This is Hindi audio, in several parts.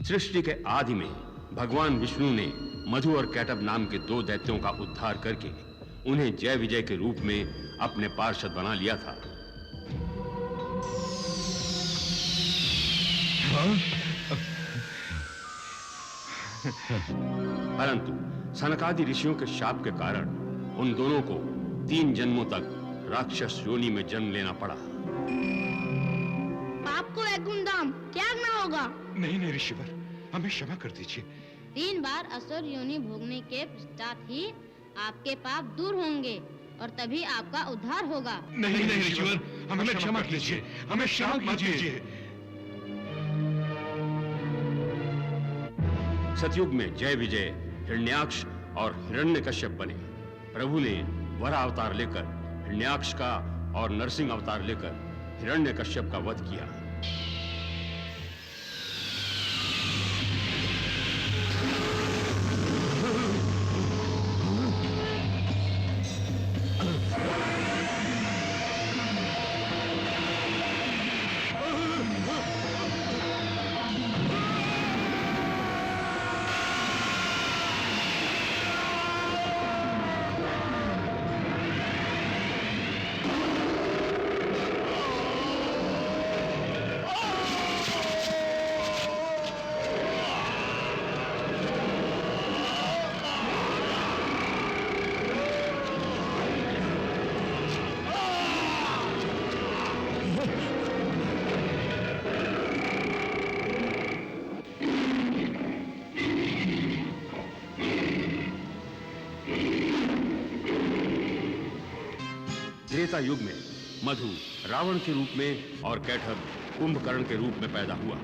सृष्टि के आदि में भगवान विष्णु ने मधु और कैटभ नाम के दो दैत्यों का उद्धार करके उन्हें जय विजय के रूप में अपने पार्षद बना लिया था। परंतु सनकादि ऋषियों के शाप के कारण उन दोनों को 3 जन्मों तक राक्षस योनि में जन्म लेना पड़ा। पाप को वैकुंठधाम त्यागना होगा। नहीं ऋषिवर, हमें क्षमा कर दीजिए। 3 बार असुर योनि भोगने के पश्चात ही आपके पाप दूर होंगे और तभी आपका उद्धार होगा। नहीं ऋषिवर, हमें क्षमा कीजिए, हमें क्षमा कीजिए। सतयुग में जय विजय हिरण्याक्ष और हिरण्यकश्यप बने। प्रभु ने वरा अवतार लेकर हिरण्याक्ष का और नरसिंह अवतार लेकर हिरण्यकश्यप का वध किया। त्रेता युग में मधु रावण के रूप में और कैटभ कुंभकर्ण के रूप में पैदा हुआ।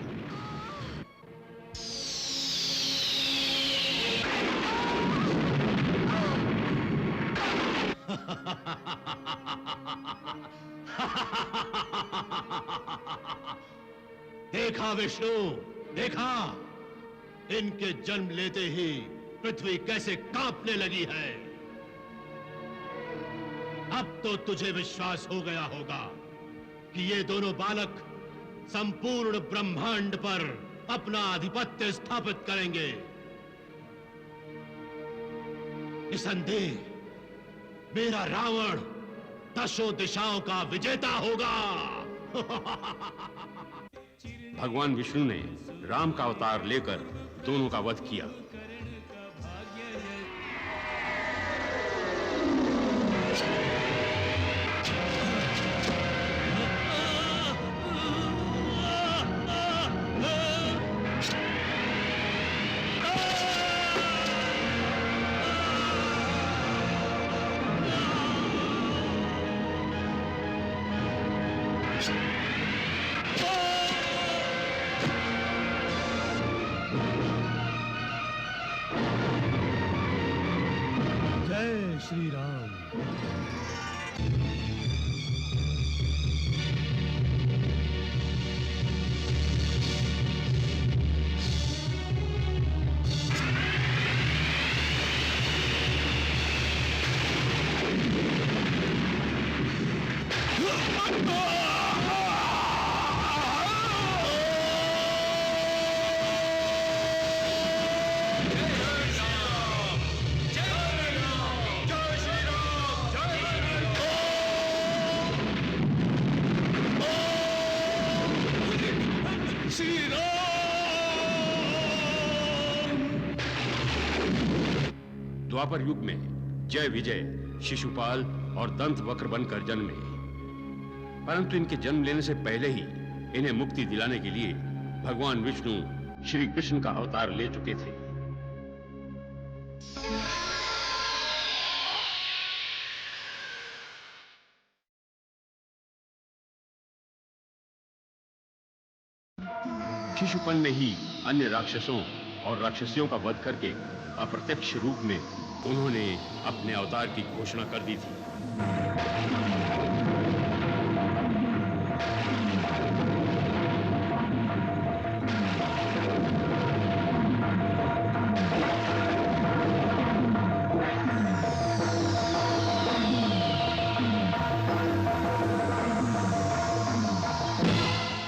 देखा विष्णु, देखा, इनके जन्म लेते ही पृथ्वी कैसे कांपने लगी है। अब तो तुझे विश्वास हो गया होगा कि ये दोनों बालक संपूर्ण ब्रह्मांड पर अपना आधिपत्य स्थापित करेंगे। निसंदेह मेरा रावण 10 दिशाओं का विजेता होगा। भगवान विष्णु ने राम का अवतार लेकर दोनों का वध किया। श्री राम। द्वापर युग में जय विजय शिशुपाल और दंत वक्र बनकर जन्मे, परंतु इनके जन्म लेने से पहले ही इन्हें मुक्ति दिलाने के लिए भगवान विष्णु श्री कृष्ण का अवतार ले चुके थे। शिशुपाल ने ही अन्य राक्षसों और राक्षसियों का वध करके अप्रत्यक्ष रूप में उन्होंने अपने अवतार की घोषणा कर दी थी।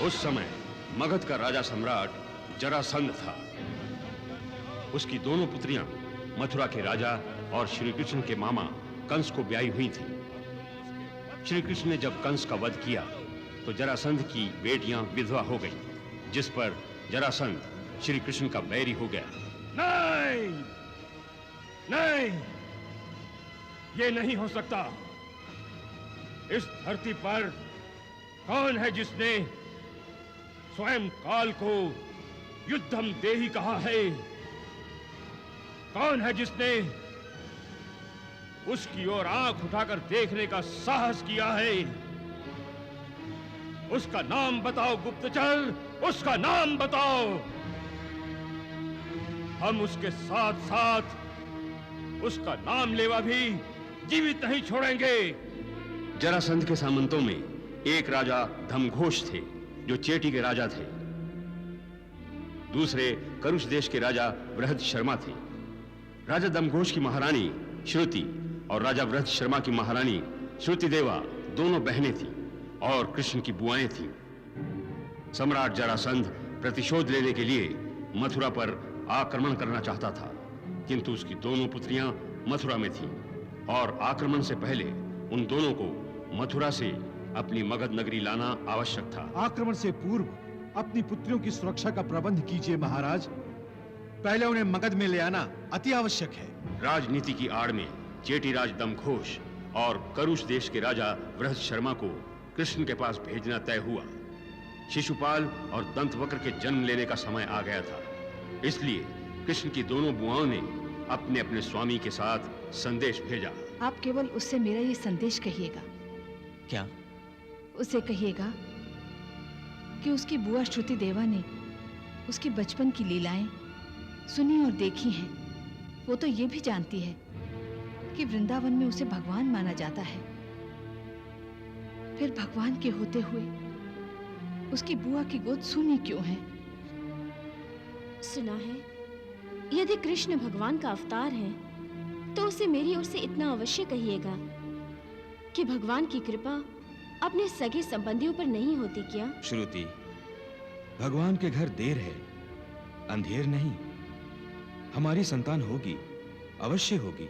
उस समय मगध का राजा सम्राट जरासंध था। उसकी दोनों पुत्रियां मथुरा के राजा और श्री कृष्ण के मामा कंस को ब्याही हुई थी। श्री कृष्ण ने जब कंस का वध किया तो जरासंध की बेटियां विधवा हो गईं, जिस पर जरासंध श्री कृष्ण का बैरी हो गया। नहीं, नहीं, ये नहीं हो सकता। इस धरती पर कौन है जिसने स्वयं काल को युद्धम देहि कहा है? कौन है जिसने उसकी ओर आंख उठाकर देखने का साहस किया है? उसका नाम बताओ गुप्तचर, उसका नाम बताओ। हम उसके साथ साथ उसका नाम लेवा भी जीवित नहीं छोड़ेंगे। जरासंध के सामंतों में एक राजा धमघोष थे, जो चेटी के राजा थे। दूसरे करुष देश के राजा बृहद शर्मा थे। राजा दमघोष की महारानी श्रुति और राजा बृहद शर्मा की महारानी श्रुति देवा दोनों बहनें थीं और कृष्ण की बुआएं थीं। सम्राट जरासंध प्रतिशोध लेने के लिए मथुरा पर आक्रमण करना चाहता था, किंतु उसकी दोनों पुत्रियां मथुरा में थीं और आक्रमण से पहले उन दोनों को मथुरा से अपनी मगध नगरी लाना आवश्यक था। आक्रमण से पूर्व अपनी पुत्रियों की सुरक्षा का प्रबंध कीजिए महाराज। पहले उन्हें मगध में ले आना अति आवश्यक है। राजनीति की आड़ में चेटीराज दमघोष और करुष देश के राजा बृहद शर्मा को कृष्ण के पास भेजना तय हुआ। शिशुपाल और दंतवक्र के जन्म लेने का समय आ गया था, इसलिए कृष्ण की दोनों बुआओं ने अपने अपने स्वामी के साथ संदेश भेजा। आप केवल उससे मेरा ये संदेश कहिएगा। क्या? उसे कहिएगा कि उसकी बुआ श्रुति देवा ने उसके बचपन की लीलाएं सुनी और देखी हैं। वो तो ये भी जानती है कि वृंदावन में उसे भगवान माना जाता है। फिर भगवान के होते हुए उसकी बुआ की गोद सूनी क्यों है? सुना है यदि कृष्ण भगवान का अवतार है तो उसे मेरी ओर से इतना अवश्य कहिएगा कि भगवान की कृपा अपने सगे संबंधियों पर नहीं होती क्या? श्रुति, भगवान के घर देर है, अंधेर नहीं। हमारी संतान होगी, अवश्य होगी।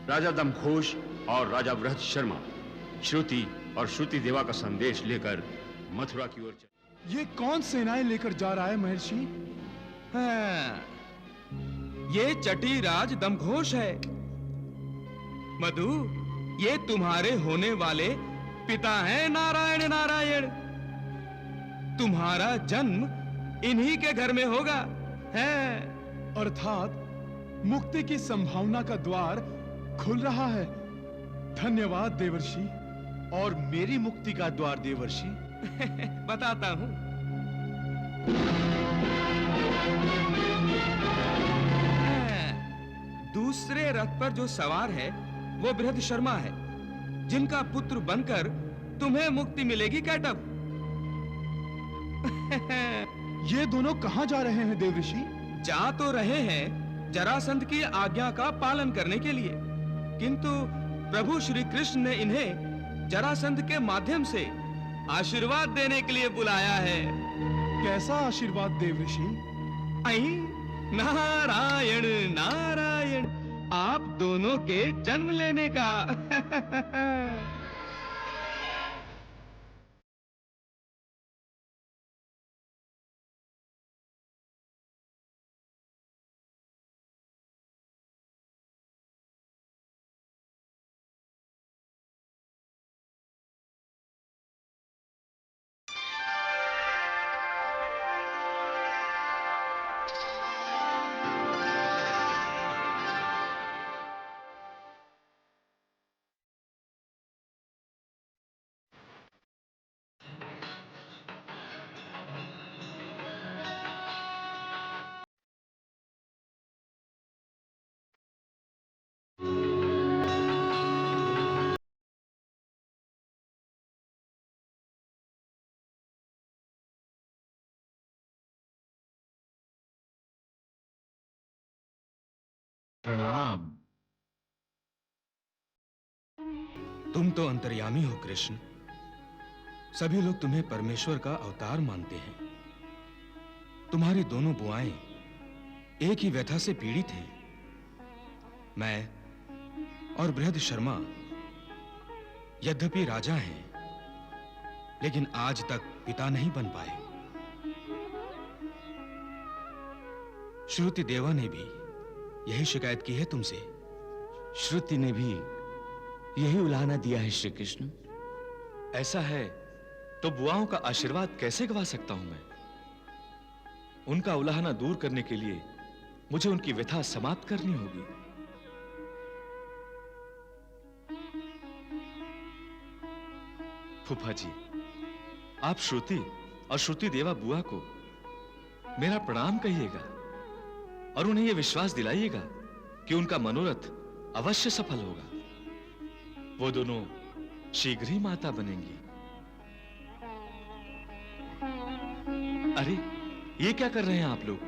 राजा दमघोष और राजा बृहद शर्मा श्रुति और श्रुति देवा का संदेश लेकर मथुरा की ओर चले। ये कौन सेनाएं लेकर जा रहा है महर्षि? हाँ, ये चटीराज दमघोष है। मधु, ये तुम्हारे होने वाले पिता हैं नारायण नारायण। तुम्हारा जन्म इन्हीं के घर में होगा है। अर्थात मुक्ति की संभावना का द्वार खुल रहा है। धन्यवाद देवर्षि। और मेरी मुक्ति का द्वार देवर्षि? बताता हूं। दूसरे रथ पर जो सवार है वो बृहद शर्मा है, जिनका पुत्र बनकर तुम्हें मुक्ति मिलेगी कैटब। ये दोनों कहां जा रहे हैं देवर्षि? जा तो रहे हैं जरासंध की आज्ञा का पालन करने के लिए, किंतु प्रभु श्री कृष्ण ने इन्हें जरासंध के माध्यम से आशीर्वाद देने के लिए बुलाया है। कैसा आशीर्वाद देवर्षि? आई नारायण नारायण, आप दोनों के जन्म लेने का। प्रणाम। तुम तो अंतर्यामी हो कृष्ण। सभी लोग तुम्हें परमेश्वर का अवतार मानते हैं। तुम्हारी दोनों बुआएं एक ही व्यथा से पीड़ित हैं। मैं और बृहद शर्मा यद्यपि राजा हैं, लेकिन आज तक पिता नहीं बन पाए। श्रुति देवा ने भी यही शिकायत की है तुमसे। श्रुति ने भी यही उलाहना दिया है श्री कृष्ण। ऐसा है तो बुआओं का आशीर्वाद कैसे गवा सकता हूं मैं? उनका उलाहना दूर करने के लिए मुझे उनकी व्यथा समाप्त करनी होगी। फूफा जी, आप श्रुति और श्रुति देवा बुआ को मेरा प्रणाम कहिएगा और उन्हें यह विश्वास दिलाइएगा कि उनका मनोरथ अवश्य सफल होगा। वो दोनों शीघ्र ही माता बनेंगी। अरे, ये क्या कर रहे हैं आप लोग?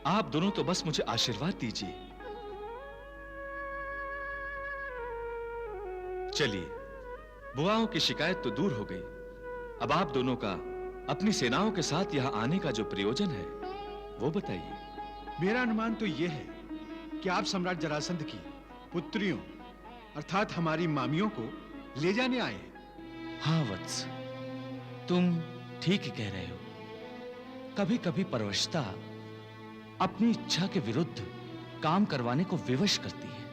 आप दोनों तो बस मुझे आशीर्वाद दीजिए। चलिए, बुआओं की शिकायत तो दूर हो गई। अब आप दोनों का अपनी सेनाओं के साथ यहां आने का जो प्रयोजन है वो बताइए। मेरा अनुमान तो यह है कि आप सम्राट जरासंध की पुत्रियों अर्थात हमारी मामियों को ले जाने आए हैं। हाँ वत्स, तुम ठीक ही कह रहे हो। कभी कभी परवशता अपनी इच्छा के विरुद्ध काम करवाने को विवश करती है।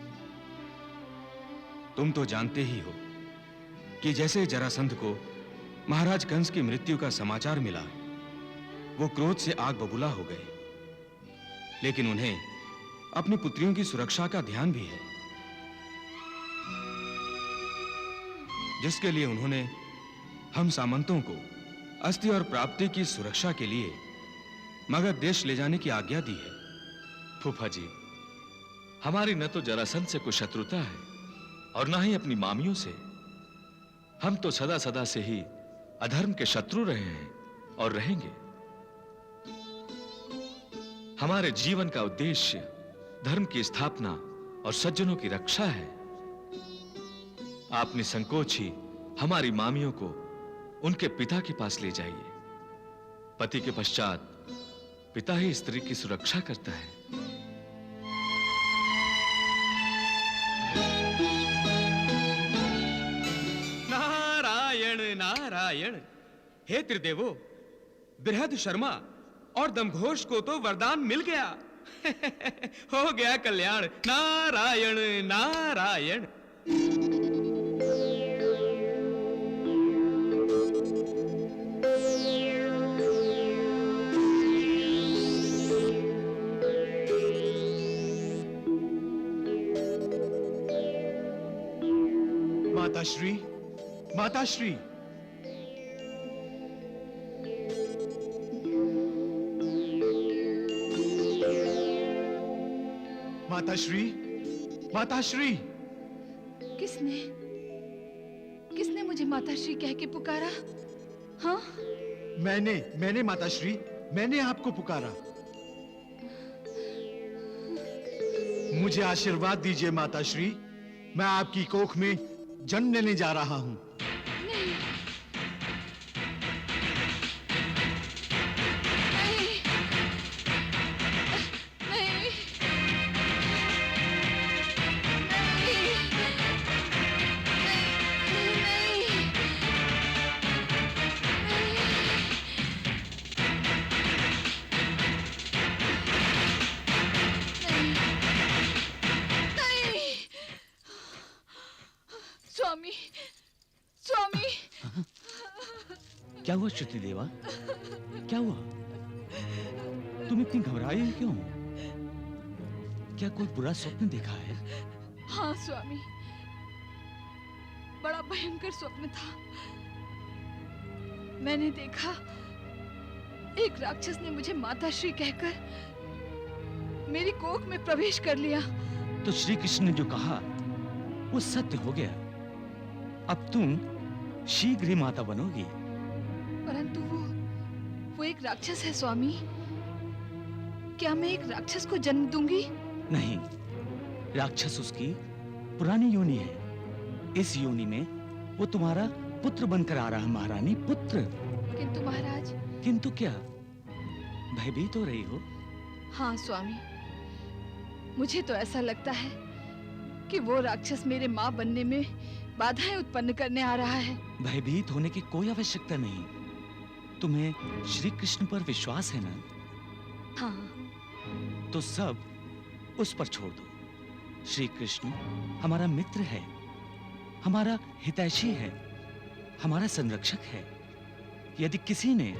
तुम तो जानते ही हो कि जैसे जरासंध को महाराज कंस की मृत्यु का समाचार मिला, वो क्रोध से आग बबूला हो गए। लेकिन उन्हें अपनी पुत्रियों की सुरक्षा का ध्यान भी है, जिसके लिए उन्होंने हम सामंतों को अस्थि और प्राप्ति की सुरक्षा के लिए मगध देश ले जाने की आज्ञा दी है। फूफा जी, हमारी न तो जरासंध से कोई शत्रुता है और न ही अपनी मामियों से। हम तो सदा सदा से ही अधर्म के शत्रु रहे हैं और रहेंगे। हमारे जीवन का उद्देश्य धर्म की स्थापना और सज्जनों की रक्षा है। आप निसंकोच ही हमारी मामियों को उनके पिता के पास ले जाइए। पति के पश्चात पिता ही स्त्री की सुरक्षा करता है। नारायण नारायण। हे त्रिदेवो, बृहद शर्मा और दमघोष को तो वरदान मिल गया। हो गया कल्याण। नारायण नारायण। माताश्री, माताश्री, माताश्री, माताश्री। किसने किसने मुझे माताश्री कह के पुकारा? हाँ, मैंने माताश्री, मैंने आपको पुकारा। मुझे आशीर्वाद दीजिए माताश्री, मैं आपकी कोख में जन्म लेने जा रहा हूं। स्वामी, स्वामी। क्या हुआ श्रुति देवा? क्या हुआ? तुम इतनी घबराई हो क्यों? क्या कोई बुरा स्वप्न देखा है? हाँ स्वामी, बड़ा भयंकर स्वप्न था। मैंने देखा एक राक्षस ने मुझे माताश्री कहकर मेरी कोख में प्रवेश कर लिया। तो श्री कृष्ण ने जो कहा वो सत्य हो गया। अब तुम शीघ्र ही माता बनोगी। परंतु वो एक राक्षस है स्वामी। क्या मैं एक राक्षस को जन्म दूंगी? नहीं, राक्षस उसकी पुरानी योनि है। इस योनि में वो तुम्हारा पुत्र बनकर आ रहा है महारानी, पुत्र। किंतु महाराज। किंतु क्या? भयभीत हो रही हो? हाँ स्वामी, मुझे तो ऐसा लगता है कि वो राक्षस मेरे माँ बनने में बाधाएं उत्पन्न करने आ रहा है। भयभीत होने की कोई आवश्यकता नहीं। तुम्हें श्री कृष्ण पर विश्वास है ना? हाँ। तो सब उस पर छोड़ दो। श्री कृष्ण हमारा मित्र है, हमारा हितैषी है, हमारा संरक्षक है। यदि किसी ने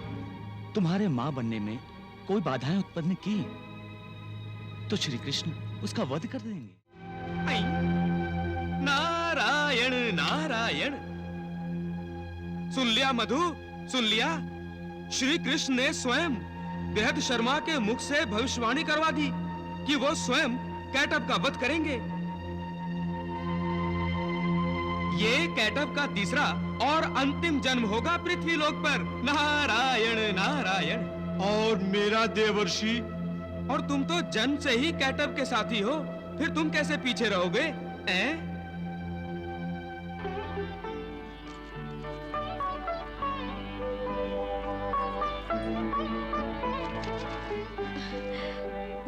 तुम्हारे मां बनने में कोई बाधाएं उत्पन्न की तो श्री कृष्ण उसका वध कर देंगे। नारायण नारायण। सुन लिया मधु, सुन लिया। श्री कृष्ण ने स्वयं बेहद शर्मा के मुख से भविष्यवाणी करवा दी कि वो स्वयं कैटब का वध करेंगे। ये कैटब का तीसरा और अंतिम जन्म होगा पृथ्वी लोक पर। नारायण नारायण। और मेरा देवर्षि? और तुम तो जन्म से ही कैटब के साथी हो, फिर तुम कैसे पीछे रहोगे?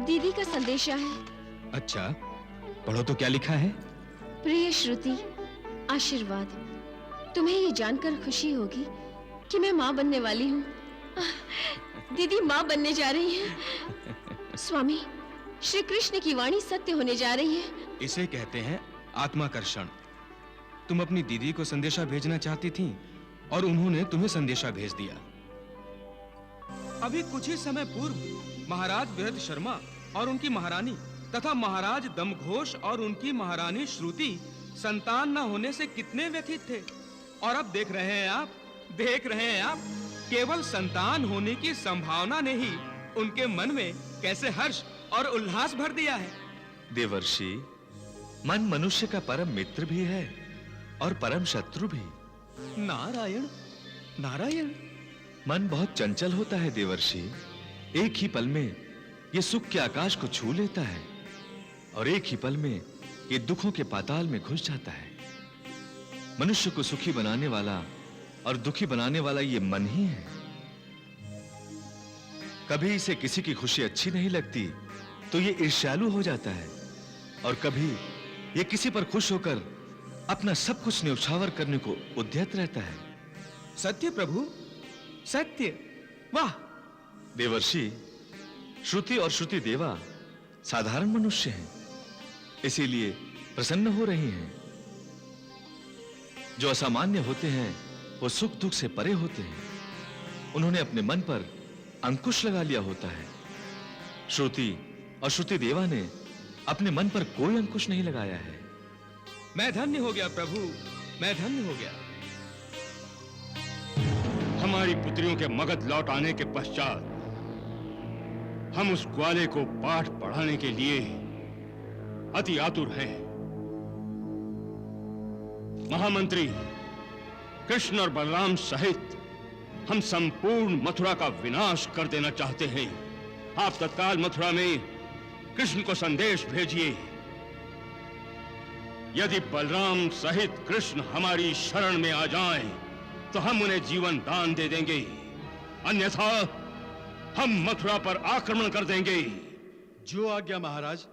दीदी का संदेशा है। अच्छा, पढ़ो तो क्या लिखा है। प्रिय श्रुति, आशीर्वाद। तुम्हें ये जानकर खुशी होगी कि मैं माँ बनने वाली हूँ। दीदी माँ बनने जा रही है। स्वामी, श्री कृष्ण की वाणी सत्य होने जा रही है। इसे कहते हैं आत्माकर्षण। तुम अपनी दीदी को संदेशा भेजना चाहती थी और उन्होंने तुम्हें संदेशा भेज दिया। अभी कुछ ही समय पूर्व महाराज बृहद शर्मा और उनकी महारानी तथा महाराज दमघोष और उनकी महारानी श्रुति संतान न होने से कितने व्यथित थे, और अब देख रहे हैं आप केवल संतान होने की संभावना ने ही उनके मन में कैसे हर्ष और उल्लास भर दिया है। देवर्षि, मन मनुष्य का परम मित्र भी है और परम शत्रु भी। नारायण नारायण। मन बहुत चंचल होता है देवर्षि। एक ही पल में ये सुख के आकाश को छू लेता है और एक ही पल में ये दुखों के पाताल में घुस जाता है। मनुष्य को सुखी बनाने वाला और दुखी बनाने वाला ये मन ही है। कभी इसे किसी की खुशी अच्छी नहीं लगती तो ये ईर्ष्यालु हो जाता है, और कभी ये किसी पर खुश होकर अपना सब कुछ न्यौछावर करने को उद्यत रहता है। सत्य प्रभु, सत्य। वाह देवर्षि, श्रुति और श्रुति देवा साधारण मनुष्य हैं, इसीलिए प्रसन्न हो रही हैं। जो असामान्य होते हैं वो सुख दुख से परे होते हैं। उन्होंने अपने मन पर अंकुश लगा लिया होता है। श्रुति और श्रुति देवा ने अपने मन पर कोई अंकुश नहीं लगाया है। मैं धन्य हो गया प्रभु, मैं धन्य हो गया। हमारी पुत्रियों के मगध लौट आने के पश्चात हम उस ग्वाले को पाठ पढ़ाने के लिए अति आतुर हैं। महामंत्री, कृष्ण और बलराम सहित हम संपूर्ण मथुरा का विनाश कर देना चाहते हैं। आप तत्काल मथुरा में कृष्ण को संदेश भेजिए। यदि बलराम सहित कृष्ण हमारी शरण में आ जाएं, तो हम उन्हें जीवन दान दे देंगे, अन्यथा हम मथुरा पर आक्रमण कर देंगे। जो आज्ञा महाराज।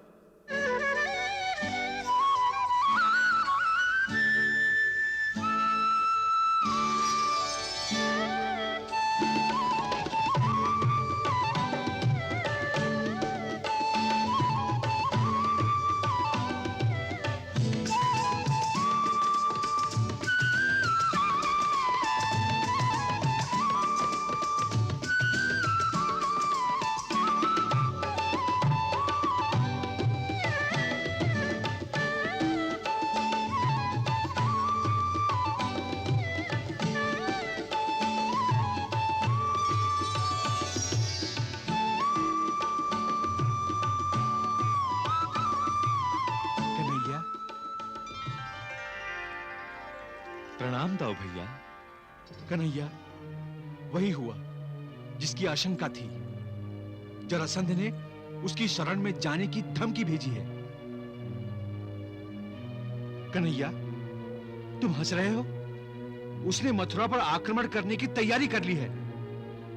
प्रणाम दाऊ भैया। कन्हैया, वही हुआ जिसकी आशंका थी। जरासंध ने उसकी शरण में जाने की धमकी भेजी है। कन्हैया, तुम हंस रहे हो? उसने मथुरा पर आक्रमण करने की तैयारी कर ली है,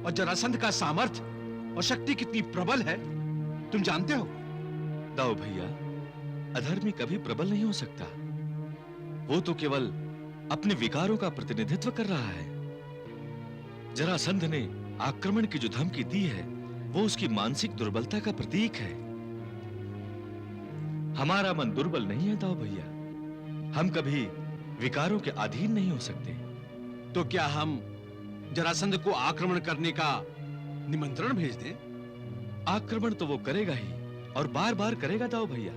और जरासंध का सामर्थ्य और शक्ति कितनी प्रबल है तुम जानते हो? दाऊ भैया, अधर्मी कभी प्रबल नहीं हो सकता। वो तो केवल अपने विकारों का प्रतिनिधित्व कर रहा है। जरासंध ने आक्रमण की जो धमकी दी है, वो उसकी मानसिक दुर्बलता का प्रतीक है। हमारा मन दुर्बल नहीं है दाऊ भैया। हम कभी विकारों के अधीन नहीं हो सकते। तो क्या हम जरासंध को आक्रमण करने का निमंत्रण भेज दें? आक्रमण तो वो करेगा ही, और बार बार करेगा दाऊ भैया,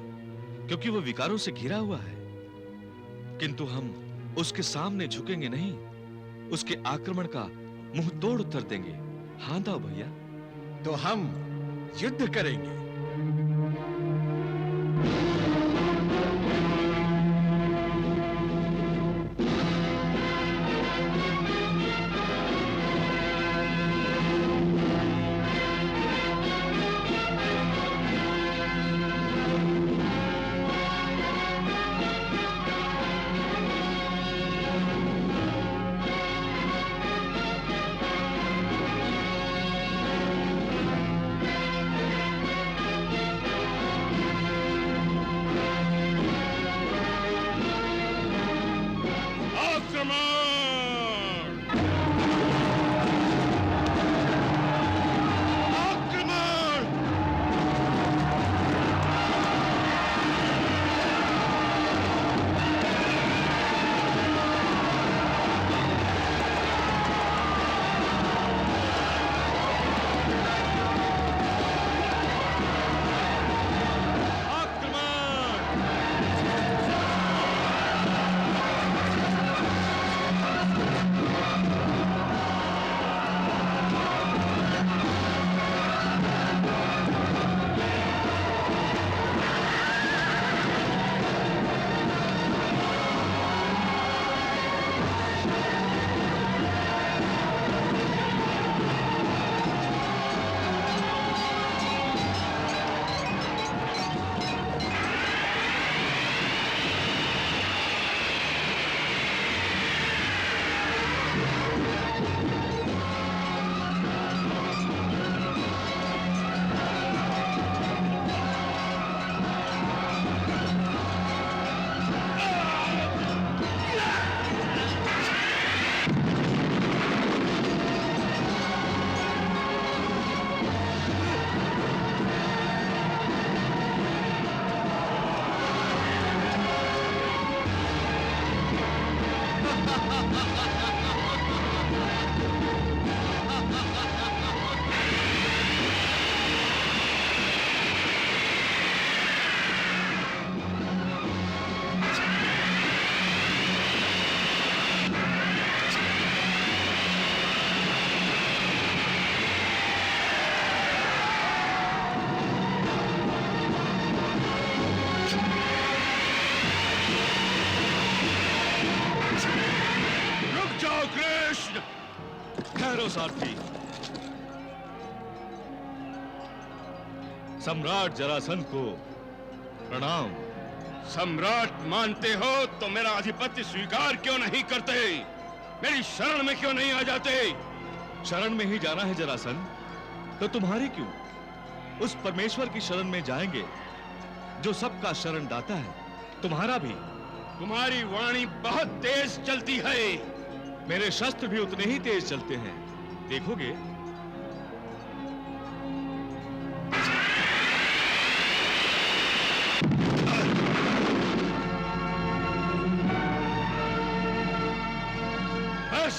क्योंकि वो विकारों से घिरा हुआ है। किंतु हम उसके सामने झुकेंगे नहीं, उसके आक्रमण का मुंह तोड़ उत्तर देंगे। हाँ दाऊ भैया। तो हम युद्ध करेंगे। ठहरो सारथी। सम्राट जरासंध को प्रणाम। सम्राट मानते हो तो मेरा आधिपत्य स्वीकार क्यों नहीं करते? मेरी शरण में क्यों नहीं आ जाते? शरण में ही जाना है जरासंध, तो तुम्हारी क्यों? उस परमेश्वर की शरण में जाएंगे जो सबका शरण दाता है, तुम्हारा भी। तुम्हारी वाणी बहुत तेज चलती है। मेरे शस्त्र भी उतने ही तेज चलते हैं, देखोगे। बस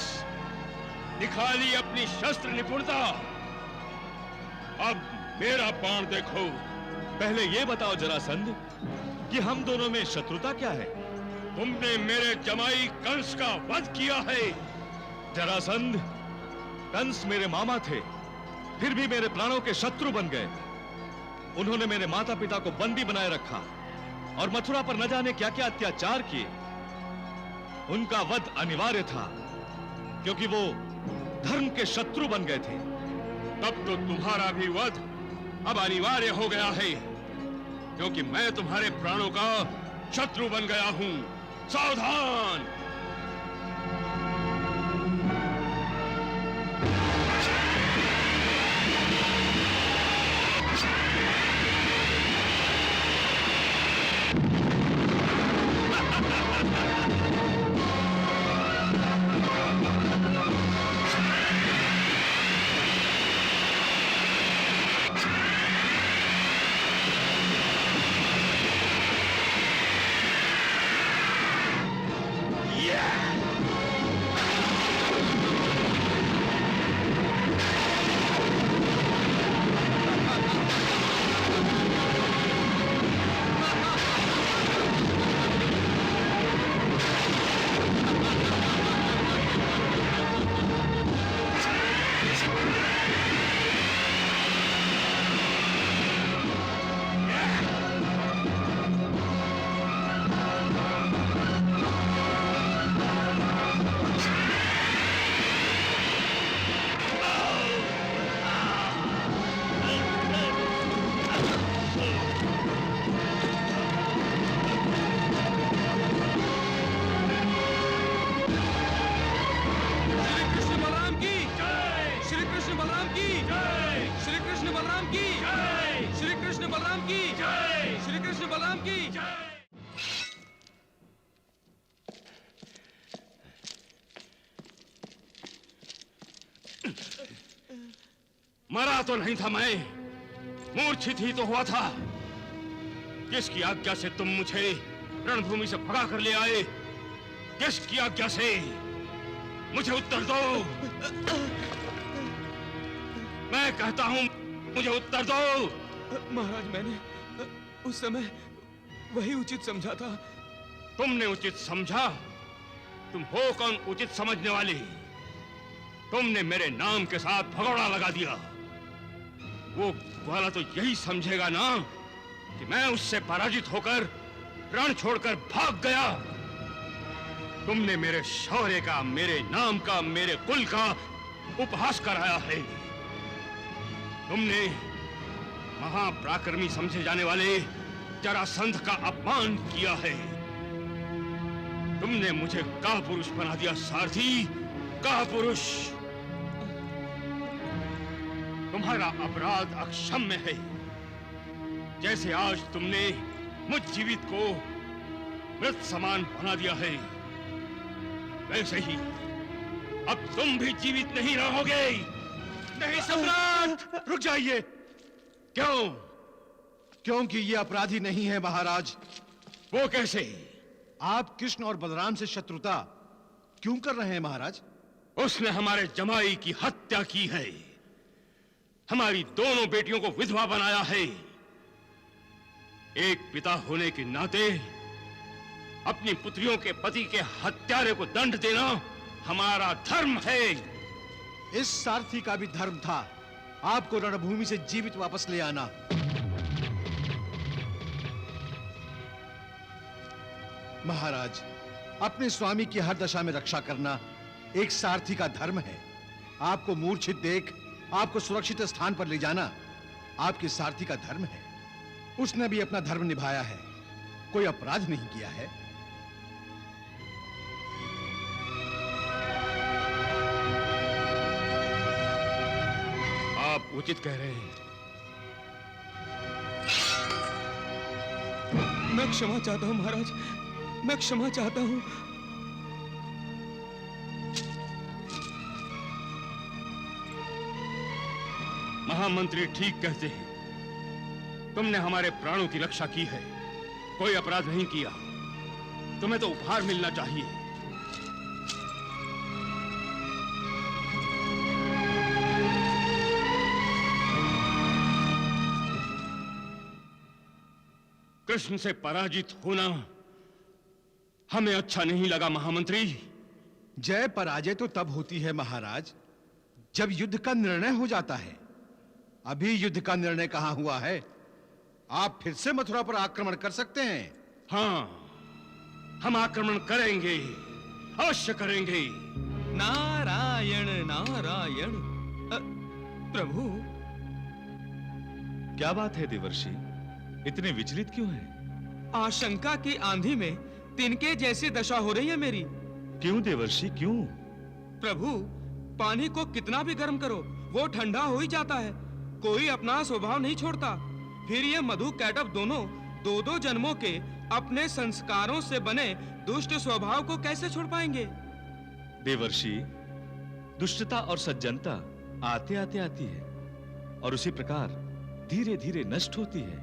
दिखा ली अपनी शस्त्र निपुणता। अब मेरा बाण देखो। पहले ये बताओ जरासंध कि हम दोनों में शत्रुता क्या है? तुमने मेरे जमाई कंस का वध किया है। जरासंध, कंस मेरे मामा थे, फिर भी मेरे प्राणों के शत्रु बन गए। उन्होंने मेरे माता पिता को बंदी बनाए रखा और मथुरा पर न जाने क्या क्या अत्याचार किए। उनका वध अनिवार्य था, क्योंकि वो धर्म के शत्रु बन गए थे। तब तो तुम्हारा भी वध अब अनिवार्य हो गया है, क्योंकि मैं तुम्हारे प्राणों का शत्रु बन गया हूं। सावधान! मरा तो नहीं था मैं, मूर्छित ही तो हुआ था। किसकी आज्ञा से तुम मुझे रणभूमि से भगा कर ले आए? किसकी आज्ञा से? मुझे उत्तर दो। मैं कहता हूं, मुझे उत्तर दो। महाराज, मैंने उस समय वही उचित समझा था। तुमने उचित समझा? तुम हो कौन उचित समझने वाली? तुमने मेरे नाम के साथ भगोड़ा लगा दिया। वो वाला तो यही समझेगा ना कि मैं उससे पराजित होकर रण छोड़कर भाग गया। तुमने मेरे शौर्य का, मेरे नाम का, मेरे कुल का उपहास कराया है। तुमने महापराक्रमी समझे जाने वाले जरासंध का अपमान किया है। तुमने मुझे कापुरुष बना दिया सारथी, कापुरुष। तुम्हारा अपराध अक्षम्य है। जैसे आज तुमने मुझ जीवित को मृत समान बना दिया है, वैसे ही अब तुम भी जीवित नहीं रहोगे। नहीं सम्राट, रुक जाइए। क्यों? क्योंकि ये अपराधी नहीं है महाराज। वो कैसे? आप कृष्ण और बलराम से शत्रुता क्यों कर रहे हैं महाराज? उसने हमारे जमाई की हत्या की है, हमारी दोनों बेटियों को विधवा बनाया है। एक पिता होने के नाते अपनी पुत्रियों के पति के हत्यारे को दंड देना हमारा धर्म है। इस सारथी का भी धर्म था आपको रणभूमि से जीवित वापस ले आना। महाराज, अपने स्वामी की हर दशा में रक्षा करना एक सारथी का धर्म है। आपको मूर्छित देख आपको सुरक्षित स्थान पर ले जाना आपके सारथी का धर्म है। उसने भी अपना धर्म निभाया है, कोई अपराध नहीं किया है। आप उचित कह रहे हैं। मैं क्षमा चाहता हूं महाराज, मैं क्षमा चाहता हूं। महामंत्री ठीक कहते हैं। तुमने हमारे प्राणों की रक्षा की है, कोई अपराध नहीं किया। तुम्हें तो उपहार मिलना चाहिए। कृष्ण से पराजित होना हमें अच्छा नहीं लगा महामंत्री। जय पराजय तो तब होती है महाराज जब युद्ध का निर्णय हो जाता है। अभी युद्ध का निर्णय कहां हुआ है? आप फिर से मथुरा पर आक्रमण कर सकते हैं। हाँ, हम आक्रमण करेंगे, अवश्य करेंगे। नारायण नारायण। प्रभु, क्या बात है देवर्षि, इतने विचलित क्यों हैं? आशंका की आंधी में तिनके जैसी दशा हो रही है मेरी। क्यों देवर्षि, क्यों? प्रभु, पानी को कितना भी गर्म करो वो ठंडा हो ही जाता है, कोई अपना स्वभाव नहीं छोड़ता। फिर ये मधु कैटव दोनों दो दो जन्मों के अपने संस्कारों से बने दुष्ट स्वभाव को कैसे छोड़ पाएंगे? देवर्षि, दुष्टता और सज्जनता आते आते आती है और उसी प्रकार धीरे धीरे नष्ट होती है।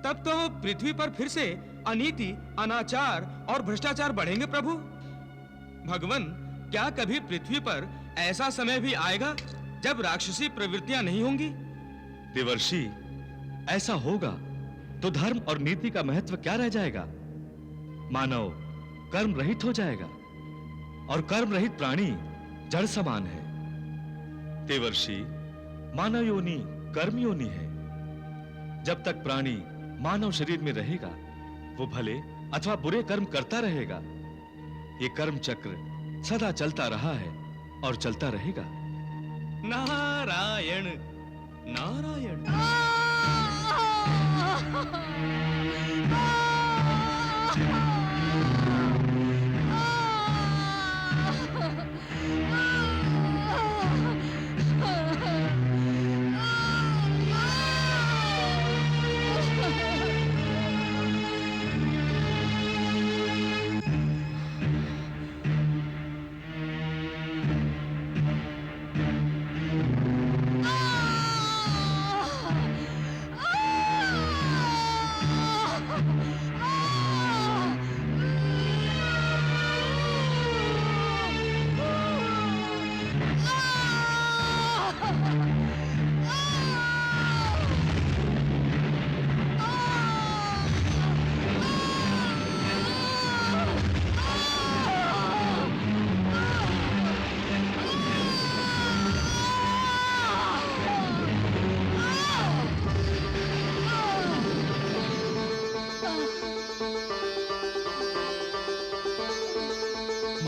तब तो पृथ्वी पर फिर से अनीति, अनाचार और भ्रष्टाचार बढ़ेंगे। प्रभु भगवान, क्या कभी पृथ्वी पर ऐसा समय भी आएगा जब राक्षसी प्रवृत्तियां नहीं होंगी? देवर्षि, ऐसा होगा तो धर्म और नीति का महत्व क्या रह जाएगा? मानव कर्म रहित हो जाएगा और कर्म रहित प्राणी जड़ समान है। देवर्षि, मानव योनि कर्म योनि है। जब तक प्राणी मानव शरीर में रहेगा वो भले अथवा बुरे कर्म करता रहेगा। ये कर्म चक्र सदा चलता रहा है और चलता रहेगा। नारायण नारायण।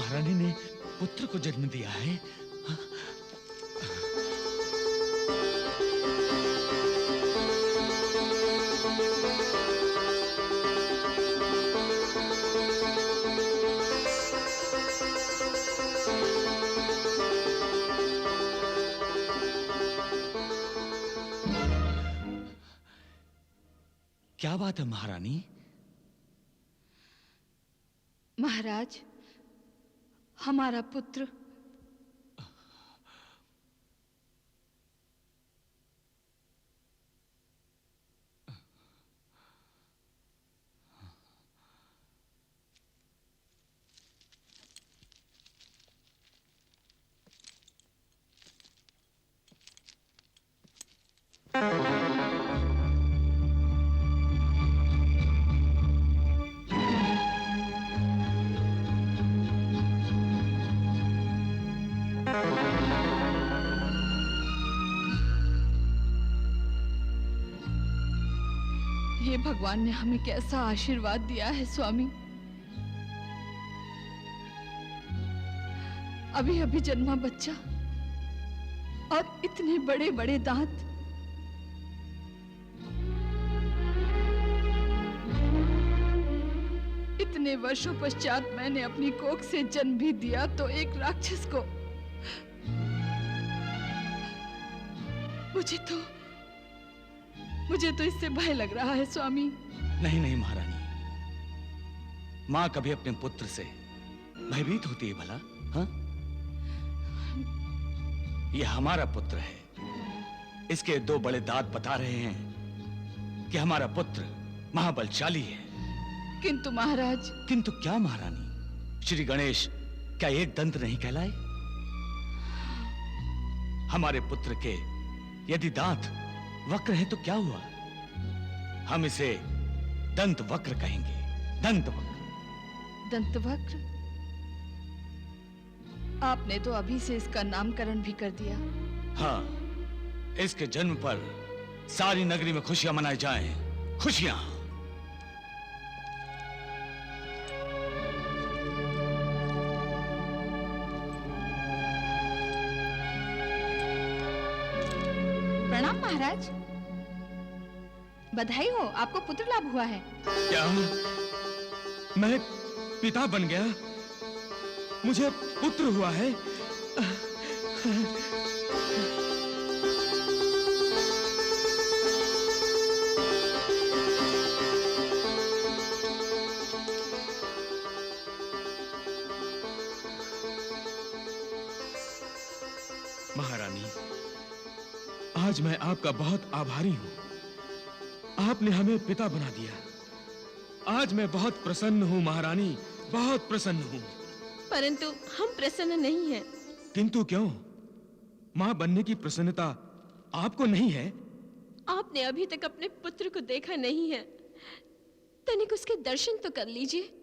महारानी ने पुत्र को जन्म दिया है। क्या बात है महारानी? महाराज, हमारा पुत्र ये भगवान ने हमें कैसा आशीर्वाद दिया है स्वामी। अभी अभी जन्मा बच्चा और इतने बड़े बड़े दांत। इतने वर्षों पश्चात मैंने अपनी कोख से जन्म भी दिया तो एक राक्षस को। मुझे तो इससे भय लग रहा है स्वामी। नहीं नहीं महारानी, माँ कभी अपने पुत्र से भयभीत होती है भला? हाँ, यह हमारा पुत्र है। इसके दो बड़े दांत बता रहे हैं कि हमारा पुत्र महाबलशाली है। किंतु महाराज। किंतु क्या महारानी? श्री गणेश क्या एक दंत नहीं कहलाए? हमारे पुत्र के यदि दांत वक्र है तो क्या हुआ? हम इसे दंत वक्र कहेंगे। दंत वक्र। दंत वक्र? आपने तो अभी से इसका नामकरण भी कर दिया। हाँ, इसके जन्म पर सारी नगरी में खुशियां मनाई जाएं। खुशियां। प्रणाम महाराज। बधाई हो, आपको पुत्र लाभ हुआ है। क्या मैं पिता बन गया? मुझे पुत्र हुआ है? महारानी, आज मैं आपका बहुत आभारी हूं। आपने हमें पिता बना दिया। आज मैं बहुत प्रसन्न हूं महारानी, बहुत प्रसन्न हूं। परंतु हम प्रसन्न नहीं हैं। किंतु क्यों? मां बनने की प्रसन्नता आपको नहीं है? आपने अभी तक अपने पुत्र को देखा नहीं है, तनिक उसके दर्शन तो कर लीजिए।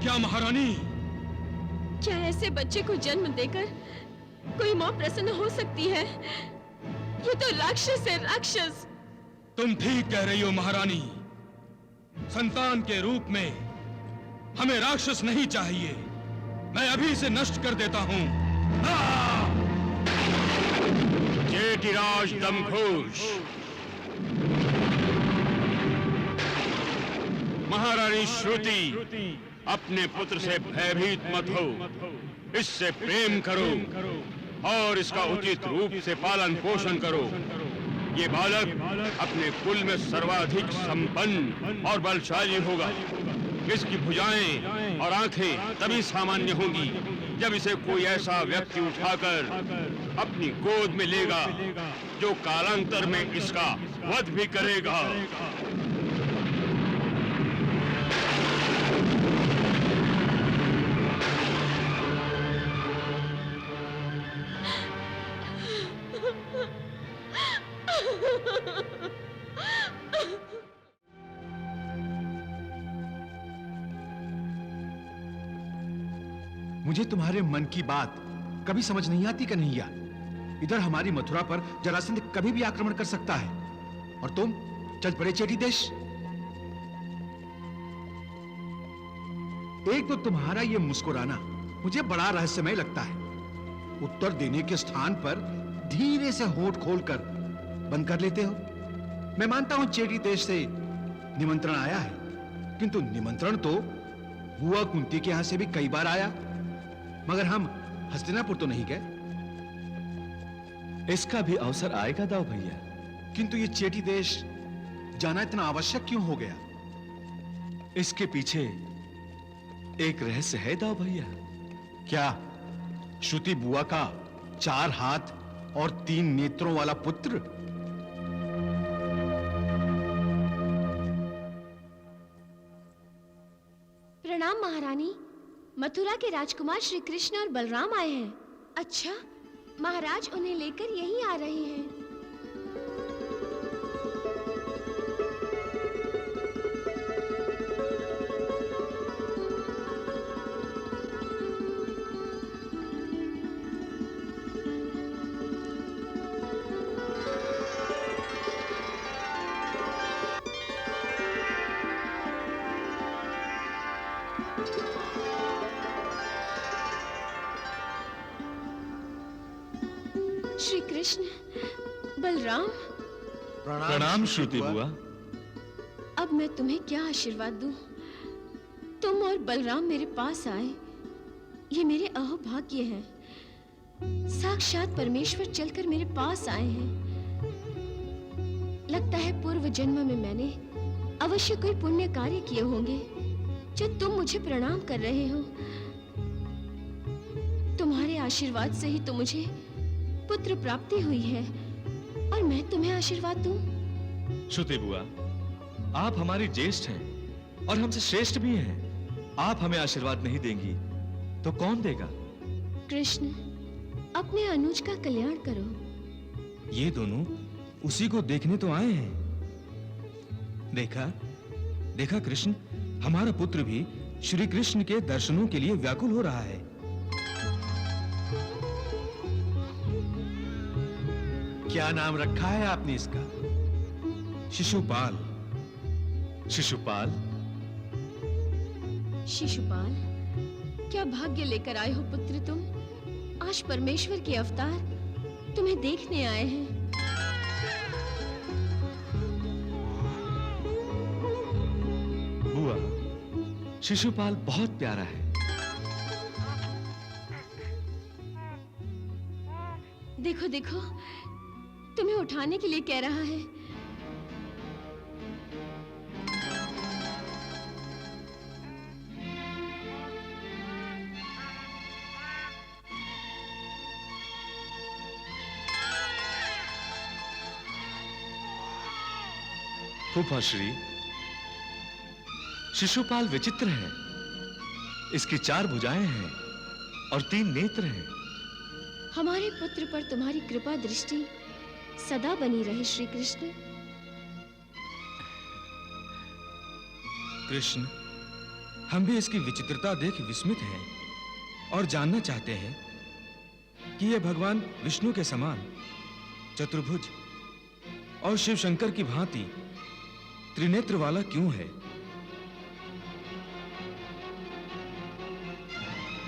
क्या महारानी? क्या ऐसे बच्चे को जन्म देकर कोई मां प्रसन्न हो सकती है? ये तो राक्षस है, राक्षस। तुम ठीक कह रही हो महारानी। संतान के रूप में हमें राक्षस नहीं चाहिए। मैं अभी से नष्ट कर देता हूं। जेठिराज दमघोष, महारानी श्रुति, अपने पुत्र से भयभीत मत हो। इससे प्रेम करो और इसका उचित रूप से पालन पोषण करो। ये बालक अपने कुल में सर्वाधिक संपन्न और बलशाली होगा। इसकी भुजाएं और आंखें तभी सामान्य होंगी जब इसे कोई ऐसा व्यक्ति उठाकर अपनी गोद में लेगा जो कालांतर में इसका वध भी करेगा। मुझे तुम्हारे मन की बात कभी समझ नहीं आती कन्हैया। इधर हमारी मथुरा पर जरासंध कभी भी आक्रमण कर सकता है और तुम चल पड़े चेटी देश। एक तो तुम्हारा ये मुस्कुराना मुझे बड़ा रहस्यमय लगता है। उत्तर देने के स्थान पर धीरे से होंठ खोलकर बंद कर लेते हो। मैं मानता हूं चेटी देश से निमंत्रण आया है, किंतु निमंत्रण तो बुआ कुंती के यहां से भी कई बार आया, मगर हम हस्तिनापुर तो नहीं गए। इसका भी अवसर आएगा दाऊ भैया। किंतु ये चेटी देश जाना इतना आवश्यक क्यों हो गया? इसके पीछे एक रहस्य है दाऊ भैया। क्या श्रुति बुआ का 4 हाथ और 3 नेत्रों वाला पुत्र? प्रणाम महारानी। मथुरा के राजकुमार श्री कृष्ण और बलराम आए हैं। अच्छा, महाराज उन्हें लेकर यहीं आ रहे हैं। श्री कृष्ण, बलराम। प्रणाम श्रुति बुआ। अब मैं तुम्हें क्या आशीर्वाद दूं? तुम और बलराम मेरे पास आए, ये मेरे अहोभाग्य है। साक्षात परमेश्वर चलकर मेरे पास आए हैं। लगता है पूर्व जन्म में मैंने अवश्य कोई पुण्य कार्य किए होंगे जो तुम मुझे प्रणाम कर रहे हो। तुम्हारे आशीर्वाद से ही तो मुझे पुत्र प्राप्ति हुई है, और मैं तुम्हें आशीर्वाद दूं? श्रुति बुआ, आप हमारी ज्येष्ठ हैं और हमसे श्रेष्ठ भी हैं। आप हमें आशीर्वाद नहीं देंगी तो कौन देगा? कृष्ण, अपने अनुज का कल्याण करो। ये दोनों उसी को देखने तो आए हैं। देखा कृष्ण, हमारा पुत्र भी श्री कृष्ण के दर्शनों के लिए व्याकुल हो रहा है। क्या नाम रखा है आपने इसका? शिशुपाल। शिशुपाल? शिशुपाल, क्या भाग्य लेकर आए हो पुत्र तुम। आज परमेश्वर के अवतार तुम्हें देखने आए हैं। बुआ, शिशुपाल बहुत प्यारा है। देखो देखो, तुम्हें उठाने के लिए कह रहा है। फूफा श्री, शिशुपाल विचित्र है। इसकी 4 भुजाएं हैं और 3 नेत्र हैं। हमारे पुत्र पर तुम्हारी कृपा दृष्टि सदा बनी रहे श्री कृष्ण। कृष्ण, हम भी इसकी विचित्रता देख विस्मित हैं और जानना चाहते हैं कि यह भगवान विष्णु के समान चतुर्भुज और शिव शंकर की भांति त्रिनेत्र वाला क्यों है?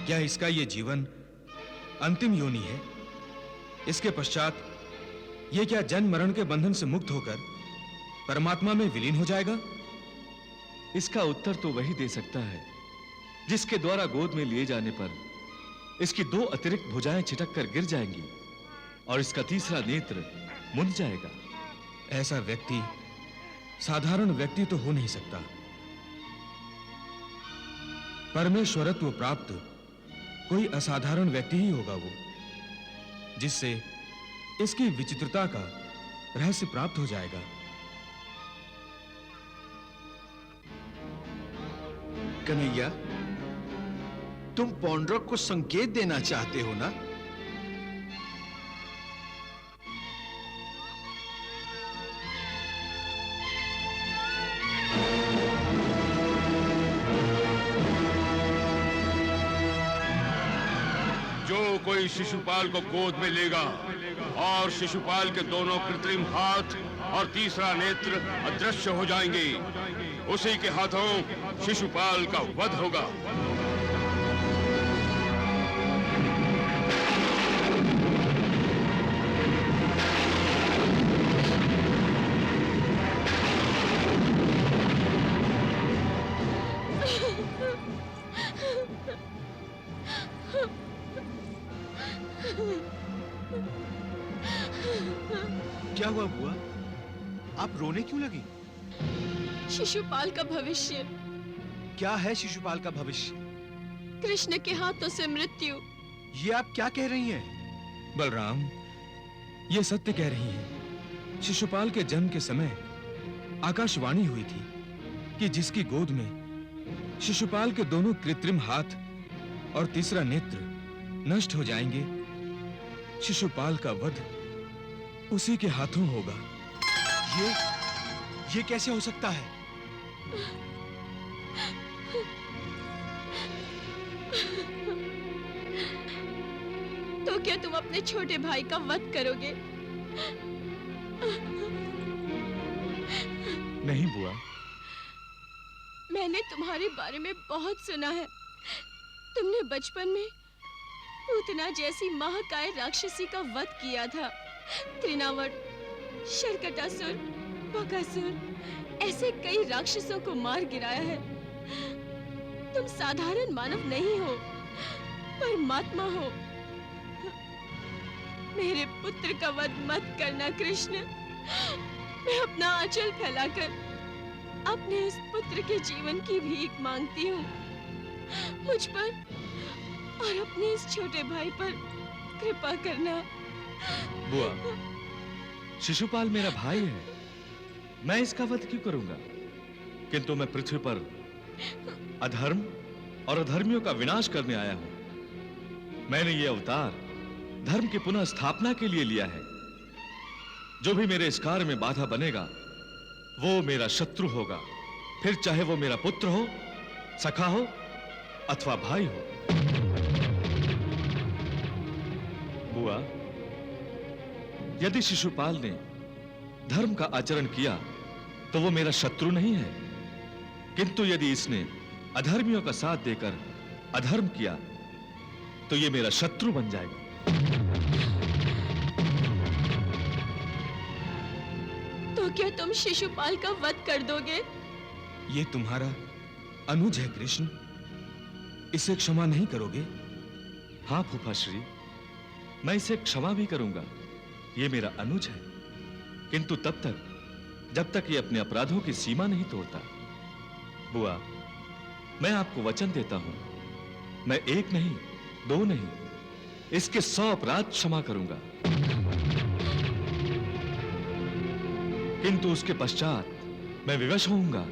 क्या इसका यह जीवन अंतिम योनि है? इसके पश्चात यह क्या जन्म मरण के बंधन से मुक्त होकर परमात्मा में विलीन हो जाएगा? इसका उत्तर तो वही दे सकता है जिसके द्वारा गोद में लिए जाने पर इसकी 2 अतिरिक्त भुजाएं छिटक कर गिर जाएंगी और इसका तीसरा नेत्र मुंद जाएगा। ऐसा व्यक्ति साधारण व्यक्ति तो हो नहीं सकता। परमेश्वरत्व प्राप्त कोई असाधारण व्यक्ति ही होगा वो, जिससे इसकी विचित्रता का रहस्य प्राप्त हो जाएगा। कन्हैया, तुम पौंड्रक को संकेत देना चाहते हो ना? जो कोई शिशुपाल को गोद में लेगा और शिशुपाल के दोनों कृत्रिम हाथ और तीसरा नेत्र अदृश्य हो जाएंगे, उसी के हाथों शिशुपाल का वध होगा। क्या हुआ बुआ? आप रोने क्यों लगी? शिशुपाल का भविष्य। क्या है शिशुपाल का भविष्य? कृष्ण के हाथों से मृत्यु। ये आप क्या कह रही हैं? बलराम, ये सत्य कह रही हैं। शिशुपाल के जन्म के समय आकाशवाणी हुई थी कि जिसकी गोद में शिशुपाल के दोनों कृत्रिम हाथ और तीसरा नेत्र नष्ट हो जाएंगे, शिशुपाल का वध उसी के हाथों होगा। ये कैसे हो सकता है? तो क्या तुम अपने छोटे भाई का वध करोगे? नहीं बुआ। मैंने तुम्हारे बारे में बहुत सुना है। तुमने बचपन में पूतना जैसी महाकाय राक्षसी का वध किया था। त्रिनावट, शर्कटासुर, बकासुर, ऐसे कई राक्षसों को मार गिराया है। तुम साधारण मानव नहीं हो, परमात्मा हो। मेरे पुत्र का वध मत करना कृष्ण। मैं अपना आंचल फैलाकर अपने इस पुत्र के जीवन की भीख मांगती हूँ। मुझ पर और अपने इस छोटे भाई पर कृपा करना। बुआ, शिशुपाल मेरा भाई है, मैं इसका वध क्यों करूंगा? किंतु मैं पृथ्वी पर अधर्म और अधर्मियों का विनाश करने आया हूं। मैंने ये अवतार धर्म की पुनः स्थापना के लिए लिया है। जो भी मेरे इस कार्य में बाधा बनेगा, वो मेरा शत्रु होगा, फिर चाहे वो मेरा पुत्र हो, सखा हो अथवा भाई हो। बुआ, यदि शिशुपाल ने धर्म का आचरण किया तो वो मेरा शत्रु नहीं है, किंतु यदि इसने अधर्मियों का साथ देकर अधर्म किया तो ये मेरा शत्रु बन जाएगा। तो क्या तुम शिशुपाल का वध कर दोगे? ये तुम्हारा अनुज है कृष्ण, इसे क्षमा नहीं करोगे? हाँ फूफाश्री, मैं इसे क्षमा भी करूंगा। ये मेरा अनुज है, किंतु तब तक जब तक ये अपने अपराधों की सीमा नहीं तोड़ता। बुआ, मैं आपको वचन देता हूं, मैं एक नहीं, दो नहीं, इसके 100 अपराध क्षमा करूंगा। किंतु उसके पश्चात मैं विवश होऊंगा।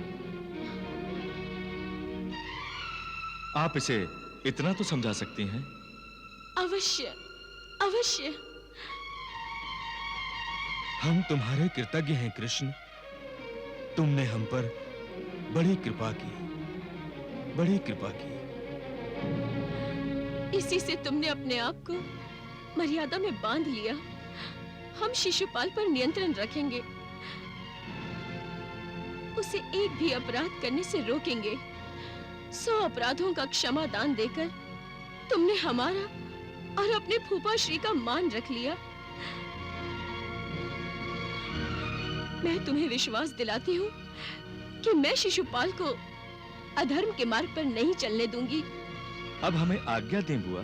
आप इसे इतना तो समझा सकती हैं? अवश्य, अवश्य। हम तुम्हारे कृतज्ञ हैं कृष्ण। तुमने हम पर बड़ी कृपा की, बड़ी कृपा की। इसी से तुमने अपने आप को मर्यादा में बांध लिया। हम शिशुपाल पर नियंत्रण रखेंगे, उसे एक भी अपराध करने से रोकेंगे। 100 अपराधों का क्षमा दान देकर तुमने हमारा और अपने फूफा श्री का मान रख लिया। मैं तुम्हें विश्वास दिलाती हूँ कि मैं शिशुपाल को अधर्म के मार्ग पर नहीं चलने दूंगी। अब हमें आज्ञा दें बुआ।